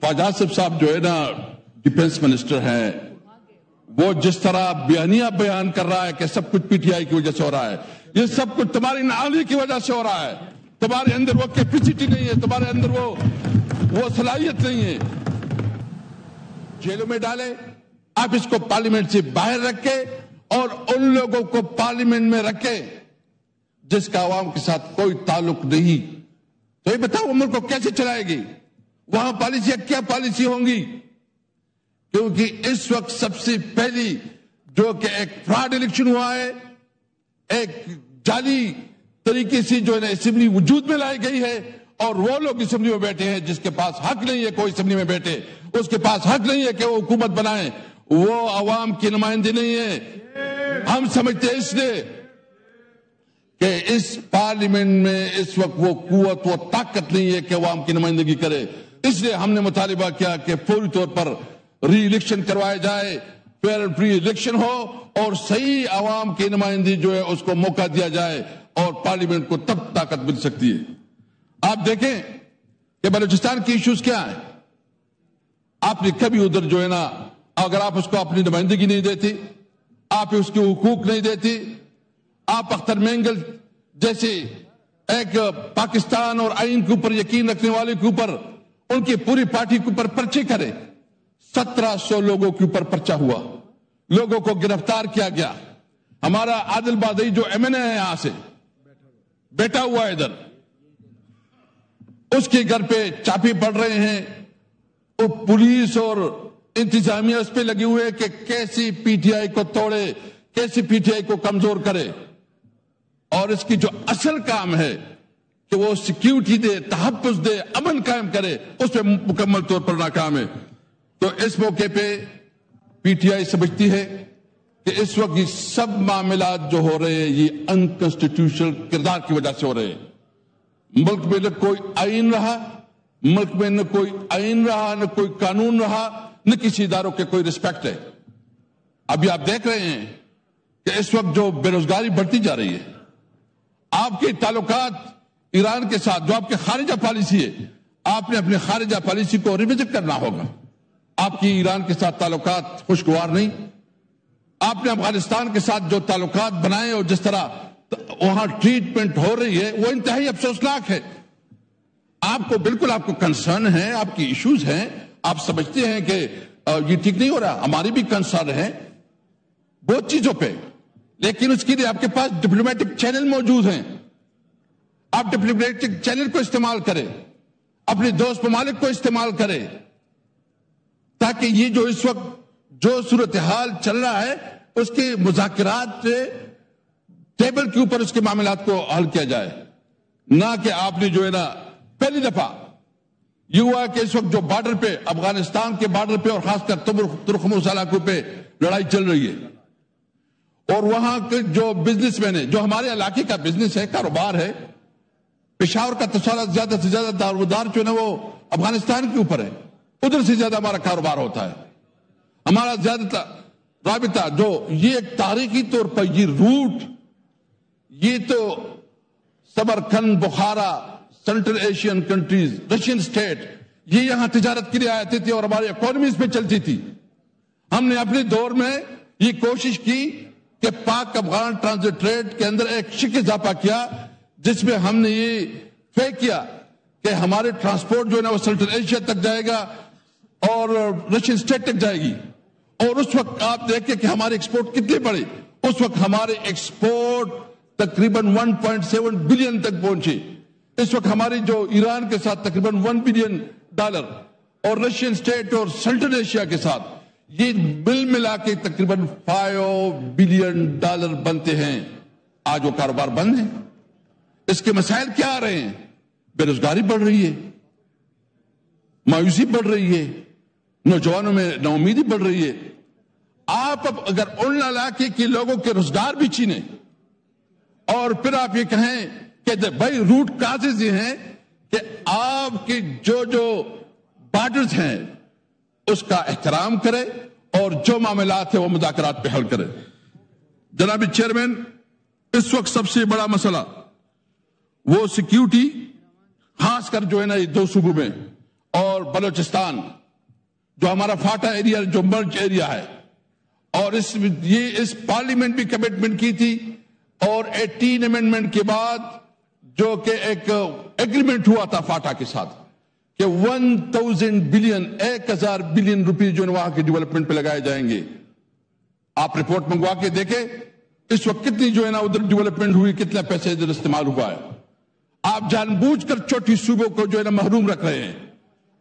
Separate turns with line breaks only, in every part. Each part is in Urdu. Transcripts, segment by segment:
خواجہ صاحب جو ہے نا ڈیفنس منسٹر ہیں، وہ جس طرح بیان کر رہا ہے کہ سب کچھ پی ٹی آئی کی وجہ سے ہو رہا ہے، یہ سب کچھ تمہاری نااہلی کی وجہ سے ہو رہا ہے. تمہارے اندر وہ کیپیسٹی نہیں ہے، تمہارے اندر وہ صلاحیت نہیں ہے. جیلوں میں ڈالے، آپ اس کو پارلیمنٹ سے باہر رکھے اور ان لوگوں کو پارلیمنٹ میں رکھے جس کا عوام کے ساتھ کوئی تعلق نہیں. تو یہ بتاؤ ملک کو کیسے چلائے گی؟ وہاں پالیسیاں کیا پالیسی ہوں گی؟ کیونکہ اس وقت سب سے پہلی جو کہ ایک فراڈ الیکشن ہوا ہے، ایک جعلی طریقے سے جو ہے نا اسمبلی وجود میں لائی گئی ہے، اور وہ لوگ اسمبلی میں بیٹھے ہیں جس کے پاس حق نہیں ہے کوئی اسمبلی میں بیٹھے، اس کے پاس حق نہیں ہے کہ وہ حکومت بنائیں، وہ عوام کی نمائندے نہیں ہے. ہم سمجھتے ہیں اس لیے کہ اس پارلیمنٹ میں اس وقت وہ قوت، وہ طاقت نہیں ہے کہ عوام کی نمائندگی کرے. اس لیے ہم نے مطالبہ کیا کہ فوری طور پر ری الیکشن کروایا جائے، فیئر اینڈ فری الیکشن ہو، اور صحیح عوام کی نمائندگی جو ہے اس کو موقع دیا جائے، اور پارلیمنٹ کو تب طاقت مل سکتی ہے. آپ دیکھیں کہ بلوچستان کی ایشوز کیا ہیں. آپ نے کبھی ادھر جو ہے نا، اگر آپ اس کو اپنی نمائندگی نہیں دیتی، آپ اس کے حقوق نہیں دیتی، آپ اختر مینگل جیسے ایک پاکستان اور آئین کے اوپر یقین رکھنے والے کے اوپر، ان کی پوری پارٹی کے اوپر پرچے کرے. 1700 لوگوں کے اوپر پرچہ ہوا، لوگوں کو گرفتار کیا گیا. ہمارا عادل بادئی جو ایم این اے ہے یہاں سے بیٹھا ہوا ہے ادھر، اس کے گھر پہ چاپے پڑ رہے ہیں. وہ پولیس اور انتظامیہ اس پہ لگے ہوئے کہ کیسی پی ٹی آئی کو توڑے، کیسی پی ٹی آئی کو کمزور کرے. اور اس کی جو اصل کام ہے کہ وہ سیکیورٹی دے، تحفظ دے، امن قائم کرے، اس پہ مکمل طور پر ناکام ہے. تو اس موقع پہ پی ٹی آئی سمجھتی ہے کہ اس وقت یہ سب معاملات جو ہو رہے ہیں یہ انکانسٹیٹیوشنل کردار کی وجہ سے ہو رہے ہیں. ملک میں نہ کوئی آئین رہا، ملک میں نہ کوئی آئین رہا، نہ کوئی قانون رہا، نہ کسی اداروں کے کوئی رسپیکٹ ہے. ابھی آپ دیکھ رہے ہیں کہ اس وقت جو بے روزگاری بڑھتی جا رہی ہے، آپ کے تعلقات ایران کے ساتھ جو آپ کی خارجہ پالیسی ہے، آپ نے اپنی خارجہ پالیسی کو ریوزٹ کرنا ہوگا. آپ کی ایران کے ساتھ تعلقات خوشگوار نہیں. آپ نے افغانستان کے ساتھ جو تعلقات بنائے اور جس طرح وہاں ٹریٹمنٹ ہو رہی ہے وہ انتہائی افسوسناک ہے. آپ کو بالکل آپ کو کنسرن ہے، آپ کی ایشوز ہیں، آپ سمجھتے ہیں کہ یہ ٹھیک نہیں ہو رہا. ہماری بھی کنسرن ہے بہت چیزوں پہ، لیکن اس کے لیے آپ کے پاس ڈپلومیٹک چینل موجود ہیں. آپ ڈپلومیٹک چینل کو استعمال کریں، اپنے دوست ممالک کو استعمال کریں، تاکہ یہ جو اس وقت جو صورتحال چل رہا ہے اس کے مذاکرات سے ٹیبل کے اوپر اس کے معاملات کو حل کیا جائے. نہ کہ آپ نے جو ہے نا پہلی دفعہ یہ ہوا کہ اس وقت جو بارڈر پہ، افغانستان کے بارڈر پہ اور خاص کر ترکمن علاقوں پہ لڑائی چل رہی ہے، اور وہاں کے جو بزنس مین ہیں، جو ہمارے علاقے کا بزنس ہے، کاروبار ہے، پشاور کا تصالہ زیادہ سے زیادہ دارومدار جو ہے نا وہ افغانستان کے اوپر ہے، ادھر سے زیادہ ہمارا کاروبار ہوتا ہے. ہمارا زیادہ رابطہ جو یہ ایک تاریخی طور پر یہ روٹ، یہ تو Samarkand, Bukhara, central Asian countries, Russian state, یہ یہاں تجارت کے لیے آتی تھی اور ہماری اکانومیز پہ چلتی تھی. ہم نے اپنے دور میں یہ کوشش کی کہ پاک افغان ٹرانزٹ ٹریڈ کے اندر ایک شک اضافہ کیا، جس میں ہم نے یہ طے کیا کہ ہمارے ٹرانسپورٹ جو ہے نا وہ سینٹرل ایشیا تک جائے گا اور رشین سٹیٹ تک جائے گی. اور اس وقت آپ دیکھیں کہ ہمارے ایکسپورٹ کتنے بڑے، اس وقت ہمارے ایکسپورٹ تقریباً 1.7 بلین تک پہنچے. اس وقت ہماری جو ایران کے ساتھ تقریباً $1 بلین اور رشین سٹیٹ اور سینٹرل ایشیا کے ساتھ یہ مل ملا کے تقریباً $5 بلین بنتے ہیں. آج وہ کاروبار بند ہے. اس کے مسائل کیا آ رہے ہیں؟ بے روزگاری بڑھ رہی ہے، مایوسی بڑھ رہی ہے، نوجوانوں میں ناامیدی بڑھ رہی ہے. آپ اب اگر ان علاقے کے لوگوں کے روزگار بھی چھینے اور پھر آپ یہ کہیں کہ بھائی روٹ کازز یہ ہیں کہ آپ کے جو بارڈرز ہیں اس کا احترام کرے اور جو معاملات ہیں وہ مذاکرات پہ حل کرے. جناب چیئرمین، اس وقت سب سے بڑا مسئلہ وہ سیکیورٹی، خاص کر جو ہے نا یہ 2 صوبوں میں اور بلوچستان جو ہمارا فاٹا ایریا جو مرج ایریا ہے، اور اس پارلیمنٹ بھی کمٹمنٹ کی تھی، اور 18 امینڈمنٹ کے بعد جو کہ ایک ایگریمنٹ ہوا تھا فاٹا کے ساتھ کہ 1000 بلین روپیز جو وہاں کے ڈیولپمنٹ پہ لگائے جائیں گے. آپ رپورٹ منگوا کے دیکھیں اس وقت کتنی جو ہے نا ادھر ڈیولپمنٹ ہوئی، کتنا پیسے ادھر استعمال ہوا ہے. آپ جان بوجھ کر چھوٹی صوبوں کو جو ہے نا محروم رکھ رہے ہیں،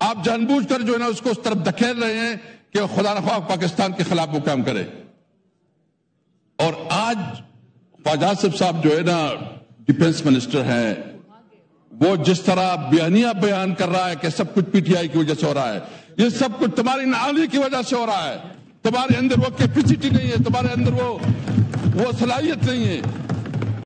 آپ جان بوجھ کر جو ہے نا اس کو اس طرف دھکیل رہے ہیں کہ خدا نخواہ پاکستان کے خلاف وہ کام کرے. اور آج خواجہ آصف صاحب جو ہے نا ڈیفنس منسٹر ہیں، وہ جس طرح بیانیہ بیان کر رہا ہے کہ سب کچھ پی ٹی آئی کی وجہ سے ہو رہا ہے، یہ سب کچھ تمہاری نااہلی کی وجہ سے ہو رہا ہے. تمہارے اندر وہ کیپیسٹی نہیں ہے، تمہارے اندر وہ صلاحیت نہیں ہے.